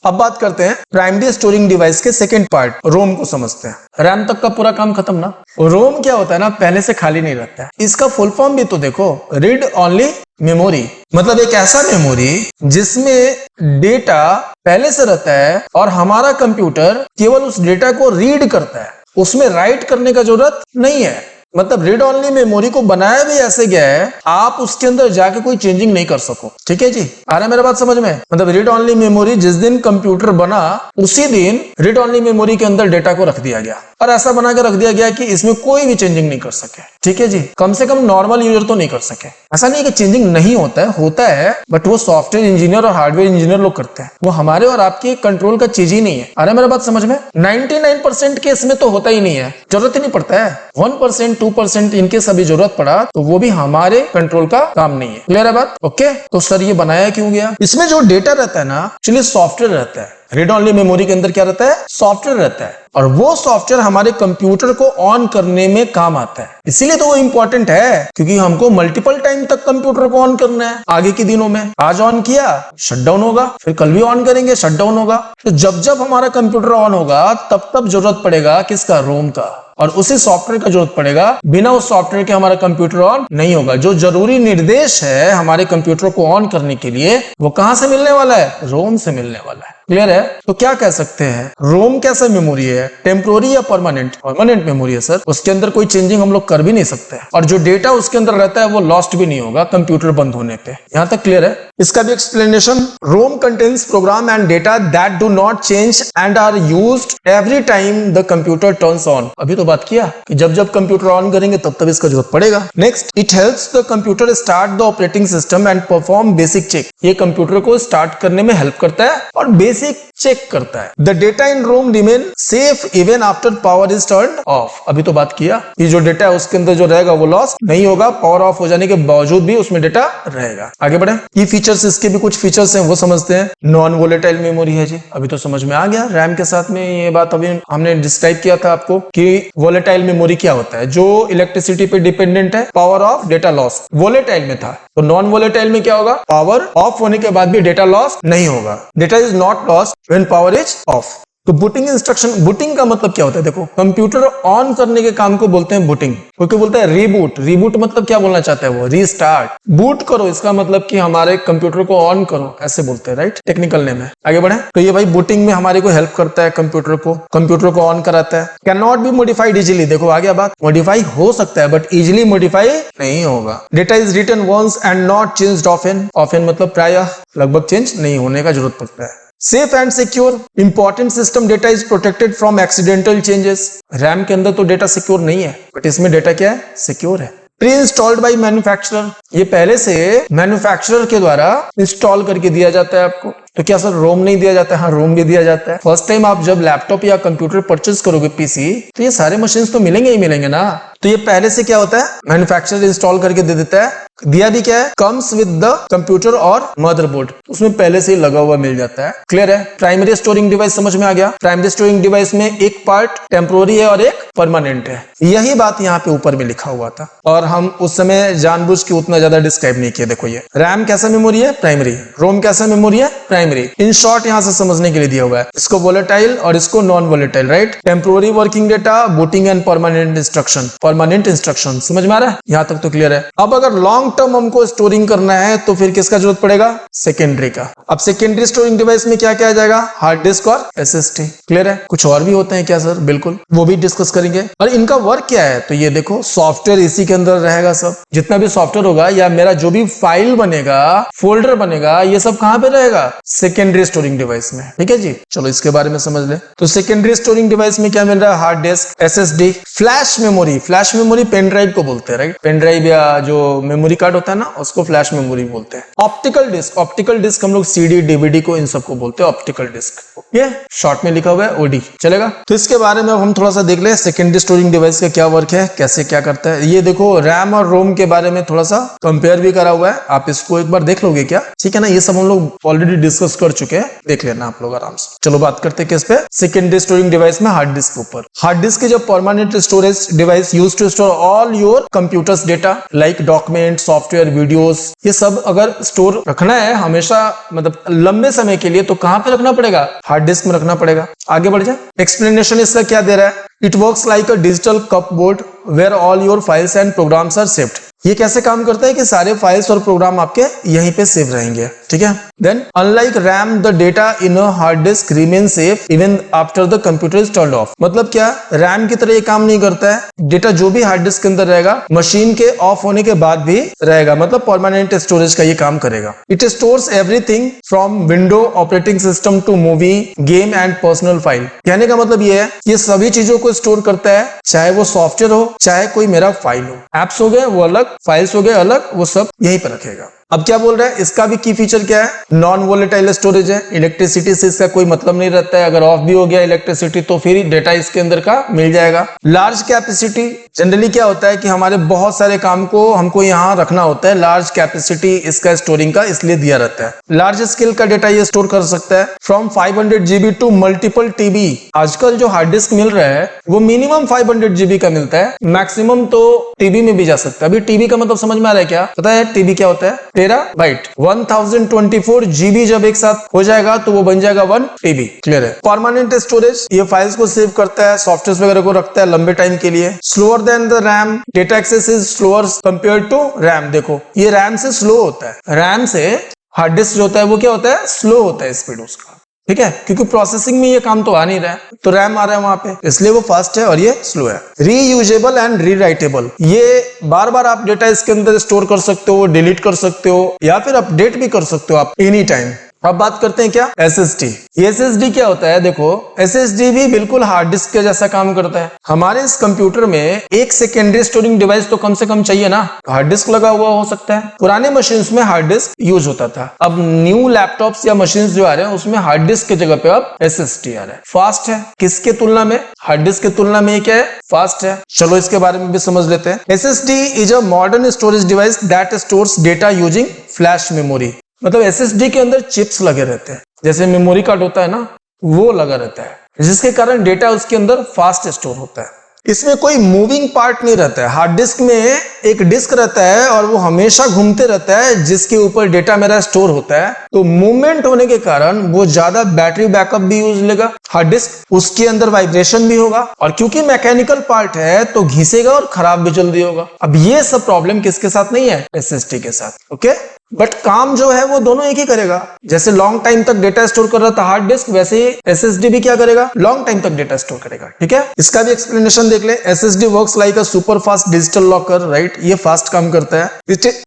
अब बात करते हैं प्राइमरी स्टोरिंग डिवाइस के सेकंड पार्ट, रोम को समझते हैं। रैम तक का पूरा काम खत्म ना। रोम क्या होता है ना, पहले से खाली नहीं रहता है। इसका फुल फॉर्म भी तो देखो, रीड ओनली मेमोरी, मतलब एक ऐसा मेमोरी जिसमें डेटा पहले से रहता है और हमारा कंप्यूटर केवल उस डेटा को रीड करता है, उसमें राइट करने का जरूरत नहीं है। मतलब रीड ओनली मेमोरी को बनाया भी ऐसे गया है, आप उसके अंदर जाके कोई चेंजिंग नहीं कर सको। ठीक है जी, आ रहा है मेरा बात समझ में? मतलब रीड ओनली मेमोरी जिस दिन कंप्यूटर बना उसी दिन रीड ओनली मेमोरी के अंदर डेटा को रख दिया गया, और ऐसा बना के रख दिया गया कि इसमें कोई भी चेंजिंग नहीं कर सके। ठीक है जी, कम से कम नॉर्मल यूजर तो नहीं कर सके। ऐसा नहीं कि चेंजिंग नहीं होता है, बट वो सॉफ्टवेयर इंजीनियर और हार्डवेयर इंजीनियर लोग करते हैं, वो हमारे और आपके कंट्रोल का चीज ही नहीं है। आ रहा है मेरा बात समझ में? 99% केस में तो होता ही नहीं है, जरूरत ही नहीं पड़ता है। 1% 2% इनके सभी जरूरत पड़ा तो वो भी हमारे कंट्रोल का काम नहीं है। क्लियर है बात? ओके, तो सर ये बनाया क्यों गया? इसमें जो डेटा रहता है ना, एक्चुअली सॉफ्टवेयर रहता है। रीड ओनली मेमोरी के अंदर क्या रहता है? सॉफ्टवेयर रहता है, और वो सॉफ्टवेयर हमारे कंप्यूटर को ऑन करने में काम आता है। इसीलिए तो वो इंपॉर्टेंट है, क्योंकि हमको मल्टीपल टाइम तक कंप्यूटर को ऑन करना है आगे के दिनों में। आज ऑन किया, शटडाउन होगा, फिर कल भी ऑन करेंगे, शटडाउन होगा। तो जब जब हमारा कंप्यूटर ऑन होगा तब तब जरूरत पड़ेगा किसका? रोम का, और उसी सॉफ्टवेयर का जरूरत पड़ेगा। बिना उस सॉफ्टवेयर के हमारा कंप्यूटर ऑन नहीं होगा। जो जरूरी निर्देश है हमारे कंप्यूटर को ऑन करने के लिए, वो कहां से मिलने वाला है? रोम से मिलने वाला है। क्लियर है? तो क्या कह सकते हैं, रोम कैसा मेमोरी है? टेम्पोररी या परमानेंट? परमानेंट मेमोरी है सर, उसके अंदर कोई चेंजिंग हम लोग कर भी नहीं सकते, और जो डेटा उसके अंदर रहता है वो लॉस्ट भी नहीं होगा कंप्यूटर बंद होने पे। यहां तक क्लियर है? इसका भी explanation, ROM contains program and data that do not change and are used every time the computer turns on. अभी तो बात किया कि जब जब कंप्यूटर ऑन करेंगे तब तब इसका जरूरत पड़ेगा। Next, it helps the computer start the operating system and perform basic check. ये कंप्यूटर को स्टार्ट करने में हेल्प करता है और बेसिक चेक करता है। The data in ROM remain safe even after power is turned off. अभी तो बात किया कि जो डेटा है उसके अंदर जो रहेगा वो लॉस नहीं होगा, पावर ऑफ हो जाने के बावजूद भी उसमें डेटा रहेगा। आगे बढ़े, ये फीचर्स, इसके भी कुछ फीचर्स हैं वो समझते हैं। नॉन वोलेटाइल मेमोरी है जी, अभी तो समझ में आ गया। रैम के साथ में ये बात अभी हमने डिस्क्राइब किया था आपको कि वोलेटाइल मेमोरी क्या होता है, जो इलेक्ट्रिसिटी पे डिपेंडेंट है, power of, data loss. Volatile में था, तो नॉन वोलेटाइल में क्या होगा? पावर ऑफ होने के बाद भी डेटा लॉस नहीं होगा। Data is not lost when power is of. तो बूटिंग इंस्ट्रक्शन, बूटिंग का मतलब क्या होता है? देखो, कंप्यूटर ऑन करने के काम को बोलते हैं बूटिंग। क्योंकि बोलता है रीबूट। रीबूट मतलब क्या बोलना चाहता है वो? रीस्टार्ट। बूट करो, इसका मतलब कि हमारे कंप्यूटर को ऑन करो, ऐसे बोलते हैं, राइट? टेक्निकल नेम है। आगे बढ़े, तो ये भाई बूटिंग में हमारे को हेल्प करता है, कंप्यूटर को ऑन कराता है। Can not be modified easily. देखो आ गया बात, मॉडिफाई हो सकता है बट इजिली मॉडिफाई नहीं होगा। Data is written once and not changed often. Often मतलब प्रायः, लगभग चेंज नहीं होने का जरूरत पड़ता है। Safe and secure, important system data is protected from accidental changes. RAM के अंदर तो डेटा सिक्योर नहीं है, बट इसमें डेटा क्या है? सिक्योर है। प्री इंस्टॉल्ड बाई मैन्युफैक्चरर, ये पहले से मैन्युफैक्चरर के द्वारा इंस्टॉल करके दिया जाता है आपको। तो क्या सर रोम नहीं दिया जाता है? हाँ, रोम भी दिया जाता है। फर्स्ट टाइम आप जब लैपटॉप या कंप्यूटर परचेज करोगे, पीसी, तो ये सारे मशीन्स तो मिलेंगे ही मिलेंगे ना। तो ये पहले से क्या होता है? मैन्युफैक्चरर इंस्टॉल करके दे देता है। दिया भी क्या है? कम्स विद द कंप्यूटर और मदरबोर्ड, उसमें पहले से ही लगा हुआ मिल जाता है। क्लियर है? प्राइमरी स्टोरिंग डिवाइस समझ में आ गया। प्राइमरी स्टोरिंग डिवाइस में एक पार्ट टेम्पोररी है और एक परमानेंट है। यही बात यहाँ पे ऊपर में लिखा हुआ था, और हम उस समय जानबूझ के उतना ज्यादा डिस्क्राइब नहीं किया। देखो, ये रैम कैसा मेमोरी है? प्राइमरी। रोम कैसा मेमोरी है? प्राइमरी। इन शॉर्ट यहाँ से समझने के लिए दिया हुआ है, इसको वोलेटाइल और इसको non volatile, right? Temporary working data, booting and permanent instruction. Permanent instruction समझ में आ रहा है? यहाँ तक तो क्लियर है। अब अगर लॉन्ग टर्म हमको स्टोरिंग करना है तो फिर किसका जरूरत पड़ेगा? सेकेंडरी का। अब सेकेंडरी स्टोरिंग डिवाइस में क्या क्या आ जाएगा? हार्ड डिस्क और एसएसडी। क्लियर है? कुछ और भी होते हैं क्या सर? बिल्कुल, वो भी डिस्कस करेंगे। और इनका वर्क क्या है? तो ये देखो, सॉफ्टवेयर इसी के अंदर रहेगा। सब जितना भी सॉफ्टवेयर होगा या मेरा जो भी फाइल बनेगा, फोल्डर बनेगा, ये सब कहां पे रहेगा? सेकेंडरी स्टोरिंग डिवाइस में। ठीक है जी, चलो इसके बारे में समझ ले। तो सेकेंडरी स्टोरिंग डिवाइस में क्या मिल रहा है? Hard disk, SSD, flash memory. Flash memory pen drive को बोलते हैं, राइट? पेन ड्राइव या जो मेमोरी कार्ड होता है ना, उसको फ्लैश मेमोरी बोलते हैं। ऑप्टिकल डिस्क, ऑप्टिकल डिस्क हम लोग सीडी, डीवीडी को इन सबको बोलते हैं ऑप्टिकल डिस्क। ये शॉर्ट में लिखा हुआ है ओडी, चलेगा? तो इसके बारे में अब हम थोड़ा सा देख ले, सेकेंडरी स्टोरिंग डिवाइस का क्या वर्क है, कैसे क्या करता है। ये देखो, रैम और रोम के बारे में थोड़ा सा कंपेयर भी करा हुआ है, आप इसको एक बार देख लोगे क्या? ठीक है ना, ये सब हम लोग ऑलरेडी डिस्कस कर चुके हैं, देख लेना आप लोग आराम से। चलो बात करते हैं किस पे? सेकेंडरी स्टोरिंग डिवाइस में हार्ड डिस्क के ऊपर। हार्ड डिस्क की जब permanent storage device use use to store all your computer's data like document, software, videos. ये सब अगर स्टोर रखना है हमेशा, मतलब लंबे समय के लिए, तो कहां पे रखना पड़ेगा? हार्ड डिस्क में रखना पड़ेगा। आगे बढ़ जाए। एक्सप्लेनेशन इसका क्या दे रहा है? It works like a digital cupboard where all your files and programs are saved. ये कैसे काम करता है कि सारे फाइल्स और प्रोग्राम आपके यहीं पे सेव रहेंगे, ठीक है। Then unlike RAM, the data in a hard disk remain safe even after the computer is turned off. मतलब क्या, रैम की तरह ये काम नहीं करता है। डेटा जो भी हार्ड डिस्क के अंदर रहेगा मशीन के ऑफ होने के बाद भी रहेगा, मतलब परमानेंट स्टोरेज का ये काम करेगा। It stores everything from window operating system to movie, game and personal file. कहने का मतलब ये है, ये सभी चीजों को स्टोर करता है, चाहे वो सॉफ्टवेयर हो, चाहे कोई मेरा फाइल हो। एप्स हो गए वो अलग, फाइल्स हो गए अलग, वो सब यहीं पर रखेगा। अब क्या बोल रहा है, इसका भी की फीचर क्या है? नॉन वोलेटाइल स्टोरेज है। इलेक्ट्रिसिटी से इसका कोई मतलब नहीं रहता है। अगर ऑफ भी हो गया इलेक्ट्रिसिटी तो फिर डेटा इसके अंदर का मिल जाएगा। लार्ज कैपेसिटी, जनरली क्या होता है कि हमारे बहुत सारे काम को हमको यहाँ रखना होता है। लार्ज कैपेसिटी इसका स्टोरिंग का इसलिए दिया रहता है। लार्ज स्केल का डेटा ये स्टोर कर सकता है। From 500 GB to multiple TB. आजकल जो हार्ड डिस्क मिल रहा है वो मिनिमम 500 GB का मिलता है, मैक्सिमम तो टीबी में भी जा सकता है। अभी टीबी का मतलब समझ में आ रहा है क्या? पता है टीबी क्या होता है? टेराबाइट। 1024 GB जब एक साथ हो जाएगा तो वो बन जाएगा 1 TB। क्लियर है। परमानेंट स्टोरेज, ये फाइल्स को सेव करता है, सॉफ्टवेयर वगैरह को रखता है लंबे टाइम के लिए। Slower than the RAM, data access is slower compare to RAM. देखो ये रैम से स्लो होता है। रैम से हार्ड डिस्क जो होता है वो क्या होता है? स्लो होता है स्पीड उसका, ठीक है, क्योंकि प्रोसेसिंग में ये काम तो आ नहीं रहा है, तो रैम आ रहा है वहां पे, इसलिए वो फास्ट है और ये स्लो है। रीयूजेबल एंड रीराइटेबल, ये बार बार आप डेटा इसके अंदर स्टोर कर सकते हो, डिलीट कर सकते हो या फिर अपडेट भी कर सकते हो आप एनी टाइम। अब बात करते हैं क्या? SSD। SSD क्या होता है? देखो SSD भी बिल्कुल हार्ड डिस्क के जैसा काम करता है। हमारे इस कंप्यूटर में एक सेकेंडरी स्टोरिंग डिवाइस तो कम से कम चाहिए ना, हार्ड डिस्क लगा हुआ हो सकता है। पुराने मशीन्स में हार्ड डिस्क यूज होता था। अब न्यू लैपटॉप्स या मशीन्स जो आ रहे हैं उसमें हार्ड डिस्क की जगह पे अब SSD आ रहा है। फास्ट है किसके तुलना में? हार्ड डिस्क की तुलना में क्या है? फास्ट है। चलो इसके बारे में भी समझ लेते हैं। SSD is a modern storage device that stores data using flash memory. मतलब SSD के अंदर चिप्स लगे रहते हैं, जैसे मेमोरी कार्ड होता है ना, वो लगा रहता है, जिसके कारण डेटा उसके अंदर फास्ट स्टोर होता है। इसमें कोई मूविंग पार्ट नहीं रहता है। हार्ड डिस्क में एक डिस्क रहता है और वो हमेशा घूमते रहता है, जिसके ऊपर डेटा मेरा स्टोर होता है। तो मूवमेंट होने के कारण वो ज्यादा बैटरी बैकअप भी यूज लेगा हार्ड डिस्क, उसके अंदर वाइब्रेशन भी होगा, और क्योंकि मैकेनिकल पार्ट है तो घिसेगा और खराब भी जल्दी होगा। अब ये सब प्रॉब्लम किसके साथ नहीं है? SSD के साथ। ओके, बट काम जो है वो दोनों एक ही करेगा। जैसे लॉन्ग टाइम तक डेटा स्टोर कर रहा था हार्ड डिस्क, वैसे ही SSD भी क्या करेगा? लॉन्ग टाइम तक डेटा स्टोर करेगा, ठीक है। इसका भी एक्सप्लेनेशन देख ले। SSD works like a super fast digital locker, right, ये फास्ट काम करता है।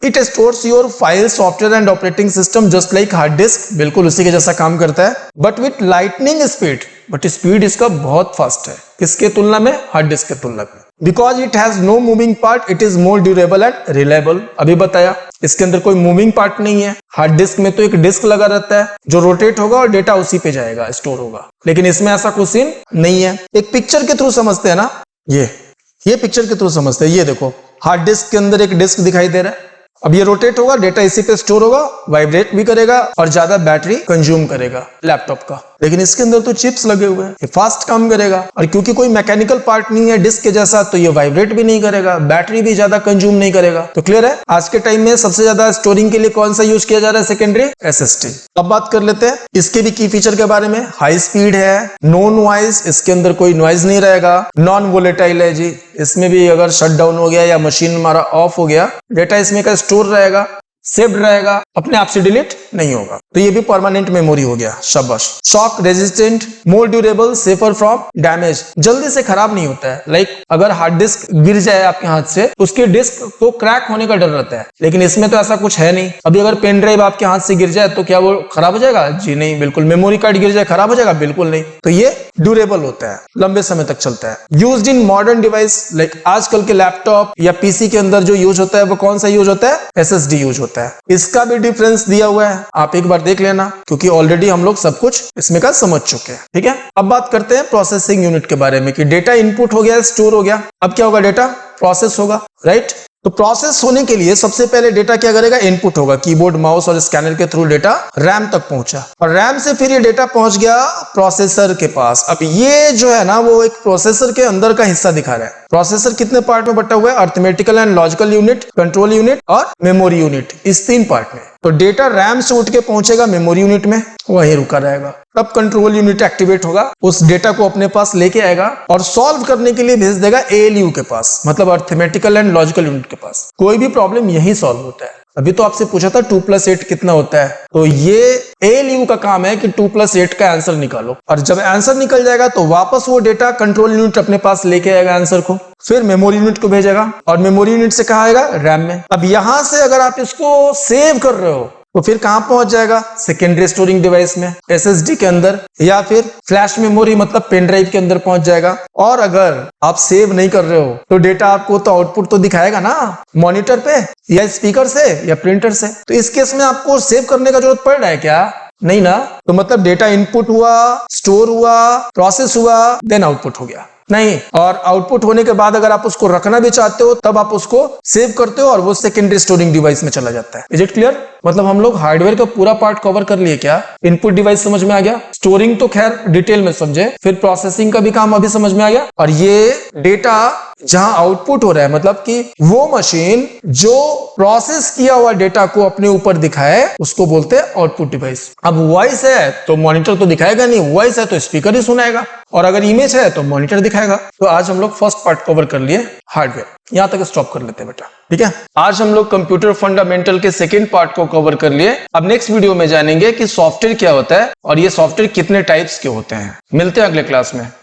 It stores your file, software and operating system just like hard disk, बिल्कुल उसी के जैसा काम करता है, but with lightning speed. But speed इसका बहुत फास्ट है, किसके तुलना में? हार्ड डिस्क के तुलना में। Because it has no moving part it is more durable and reliable. अभी बताया इसके अंदर कोई मूविंग पार्ट नहीं है। हार्ड डिस्क में तो एक डिस्क लगा रहता है जो रोटेट होगा और डेटा उसी पे जाएगा, स्टोर होगा, लेकिन इसमें ऐसा कुछ सीन नहीं है। एक पिक्चर के थ्रू समझते हैं ना, ये पिक्चर के थ्रू समझते हैं। ये देखो हार्ड डिस्क के अंदर एक डिस्क दिखाई दे रहा है। अब ये रोटेट होगा, डेटा इसी पे स्टोर होगा, वाइब्रेट भी करेगा और ज्यादा बैटरी कंज्यूम करेगा लैपटॉप का। लेकिन इसके अंदर तो चिप्स लगे हुए हैं, ये फास्ट काम करेगा, और क्योंकि कोई मैकेनिकल पार्ट नहीं है डिस्क के जैसा, तो ये वाइब्रेट भी नहीं करेगा, बैटरी भी ज्यादा कंज्यूम नहीं करेगा। तो क्लियर है। आज के टाइम में सबसे ज्यादा स्टोरिंग के लिए कौन सा यूज किया जा रहा है? Secondary SSD। अब बात कर लेते हैं इसके भी की फीचर के बारे में। हाई स्पीड है, नो नॉइज, इसके अंदर कोई नॉइज नहीं रहेगा, नॉन वोलेटाइल है जी, इसमें भी अगर शट डाउन हो गया या मशीन हमारा ऑफ हो गया, डेटा इसमें का स्टोर रहेगा, सेव्ड रहेगा, अपने आप से डिलीट नहीं होगा। तो ये भी परमानेंट मेमोरी हो गया, शाबाश। Shock resistant, more durable, safer from damage, जल्दी से खराब नहीं होता है। लाइक अगर हार्ड डिस्क गिर जाए आपके हाथ से, उसकी डिस्क को क्रैक होने का डर रहता है, लेकिन इसमें तो ऐसा कुछ है नहीं। अभी अगर पेन ड्राइव आपके हाथ से गिर जाए तो क्या वो खराब हो जाएगा? जी नहीं, बिल्कुल। मेमोरी कार्ड गिर जाए खराब हो जाएगा? बिल्कुल नहीं। तो ये ड्यूरेबल होता है, लंबे समय तक चलता है। Used in modern device, like आजकल के लैपटॉप या पीसी के अंदर जो यूज होता है वो कौन सा यूज होता है? SSD यूज होता है। इसका भी डिफरेंस दिया हुआ है, आप एक बार देख लेना, क्योंकि ऑलरेडी हम लोग सब कुछ इसमें का समझ चुके हैं, ठीक है। अब बात करते हैं प्रोसेसिंग यूनिट के बारे में कि डेटा इनपुट हो गया, स्टोर हो गया, अब क्या होगा? डेटा प्रोसेस होगा। राइट। तो प्रोसेस होने के लिए सबसे पहले डेटा क्या करेगा, इनपुट होगा, कीबोर्ड, माउस और स्कैनर के थ्रू डेटा रैम तक पहुंचा और रैम से फिर ये डेटा पहुंच गया प्रोसेसर के पास। अब ये जो है ना वो एक प्रोसेसर के अंदर का हिस्सा दिखा रहा है। प्रोसेसर कितने पार्ट में बटा हुआ है, arithmetical and logical unit, control unit और मेमोरी यूनिट, इस 3 पार्ट में। तो डेटा रैम से उठ के पहुंचेगा मेमोरी यूनिट में, वहीं रुका रहेगा। तब कंट्रोल यूनिट एक्टिवेट होगा, उस डेटा को अपने पास लेके आएगा और सॉल्व करने के लिए भेज देगा एएलयू के पास, मतलब अरिथमेटिकल एंड लॉजिकल यूनिट के पास। कोई भी प्रॉब्लम यही सॉल्व होता है। अभी तो आपसे पूछा था 2 + 8 कितना होता है, तो ये एएलयू का काम है कि 2 + 8 का आंसर निकालो। और जब आंसर निकल जाएगा तो वापस वो डेटा कंट्रोल यूनिट अपने पास लेके आएगा आंसर को, फिर मेमोरी यूनिट को भेजेगा और मेमोरी यूनिट से कहाँ आएगा, रैम में। अब यहां से अगर आप इसको सेव कर रहे हो तो फिर कहां पहुंच जाएगा, सेकेंडरी स्टोरिंग डिवाइस में, एसएसडी के अंदर, या फिर फ्लैश मेमोरी मतलब पेन ड्राइव के अंदर पहुंच जाएगा। और अगर आप सेव नहीं कर रहे हो तो डेटा आपको तो आउटपुट तो दिखाएगा ना मॉनिटर पे या स्पीकर से या प्रिंटर से। तो इस केस में आपको सेव करने का जरूरत पड़ रहा है क्या, नहीं ना। तो मतलब डेटा इनपुट हुआ, स्टोर हुआ, प्रोसेस हुआ, देन आउटपुट हो गया, नहीं। और आउटपुट होने के बाद अगर आप उसको रखना भी चाहते हो तब आप उसको सेव करते हो और वो सेकेंडरी स्टोरिंग डिवाइस में चला जाता है। Is it clear? मतलब हम लोग हार्डवेयर का पूरा पार्ट कवर कर लिए क्या? इनपुट डिवाइस समझ में आ गया, स्टोरिंग तो खैर डिटेल में समझे, फिर प्रोसेसिंग का भी काम अभी समझ में आ गया। और ये डेटा जहां आउटपुट हो रहा है मतलब कि वो मशीन जो प्रोसेस किया हुआ डेटा को अपने ऊपर दिखाए उसको बोलते हैं आउटपुट डिवाइस। अब वॉइस है तो मॉनिटर तो दिखाएगा नहीं, वॉइस है तो स्पीकर ही सुनाएगा, और अगर इमेज है तो मॉनिटर दिखाएगा। तो आज हम लोग फर्स्ट पार्ट कवर कर लिए हार्डवेयर, यहां तक स्टॉप कर लेते हैं बेटा, ठीक है। आज हम लोग कंप्यूटर फंडामेंटल के सेकेंड पार्ट को कवर कर लिए। अब नेक्स्ट वीडियो में जानेंगे कि सॉफ्टवेयर क्या होता है और ये सॉफ्टवेयर कितने टाइप्स के होते हैं। मिलते हैं अगले क्लास में।